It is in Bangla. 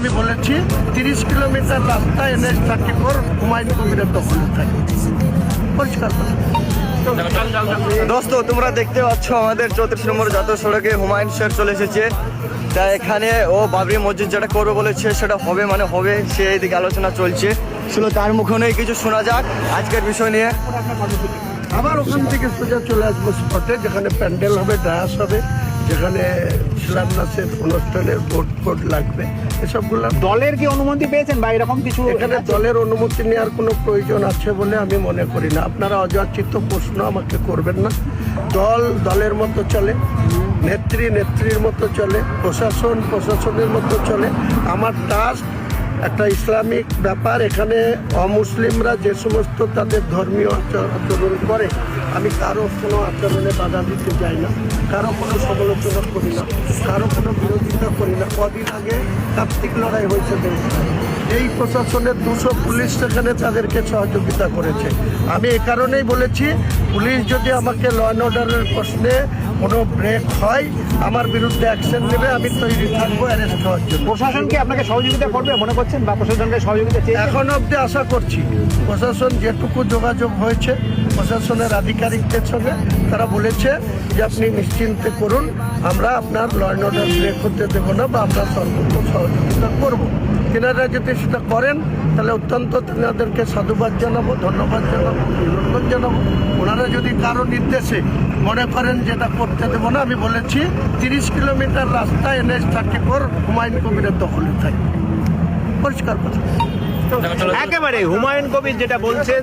আমি বলেছি 30 কিলোমিটার রাস্তা NH-34 হুমায়ুন কবিরের দখলে থাকে। পরিষ্কার কথা। দোস্ত তোমরা দেখতে পাচ্ছ আমাদের 34 নম্বর জাতীয় সড়কে হুমায়ুন শেখ চলে এসেছে। তা এখানে ও বাবরি মসজিদ যেটা করবে বলেছে সেটা হবে মানে হবে, সে এইদিকে আলোচনা চলছে। শুধু তার মুখে নেই কিছু শোনা যাক আজকের বিষয় নিয়ে। আবার ওখান থেকে সোজা চলে আসবো স্পটে, যেখানে প্যান্ডেল হবে, ডায়াস হবে, যেখানে শিলান্যাসের অনুষ্ঠানের বোর্ড ফোর্ড লাগবে, এসবগুলো। দলের কি অনুমতি পেয়েছেন বা এরকম কিছু? এখানে দলের অনুমতি নেওয়ার কোনো প্রয়োজন আছে বলে আমি মনে করি না। আপনারা অযাচিত প্রশ্ন আমাকে করবেন না। দল দলের মতো চলে, নেত্রী নেত্রীর মতো চলে, প্রশাসন প্রশাসনের মতো চলে। আমার টাস্ক একটা ইসলামিক ব্যাপার। এখানে অমুসলিমরা যে সমস্ত তাদের ধর্মীয় আচরণ করে, আমি কারো কোনো আচরণে বাধা দিতে চাই না, কারো কোনো সমালোচনা করি না, কারো কোনো বিরোধিতা করি না। কদিন আগে কার্তিক লড়াই হয়েছে দেশে, এই প্রশাসনের 200 পুলিশ সেখানে তাদেরকে সহযোগিতা করেছে। আমি এ কারণেই বলেছি, পুলিশ যদি আমাকে ল অ্যান্ড অর্ডারের প্রশ্নে কোনো ব্রেক হয়, আমার বিরুদ্ধে অ্যাকশন নেবে, আমি তৈরি থাকবো অ্যারেস্ট হওয়ার জন্য। প্রশাসন কি আপনাকে সহযোগিতা করবে মনে করছেন, বা প্রশাসনকে সহযোগিতা চেয়ে? এখন অবধি আশা করছি প্রশাসন যেটুকু যোগাযোগ হয়েছে প্রশাসনের আধিকারিকদের সঙ্গে, তারা বলেছে যে আপনি নিশ্চিন্তে করুন, আমরা আপনার ল অ্যান্ড অর্ডার ব্রেক হতে দেবো না, বা আমরা সর্বোচ্চ সহযোগিতা করব। তেনারা যদি সেটা করেন তাহলে অত্যন্ত তেনাদেরকে সাধুবাদ জানাবো, ধন্যবাদ জানাবো, অভিনন্দন জানাবো। ওনারা যদি কারো নির্দেশে মনে করেন যেটা করতে দেবো না, আমি বলেছি 30 কিলোমিটার রাস্তা NH-34 হুমায়ুন কবিরের দখলে থাকে। পরিষ্কার কথা। একেবারে হুমায়ুন কবির যেটা বলছেন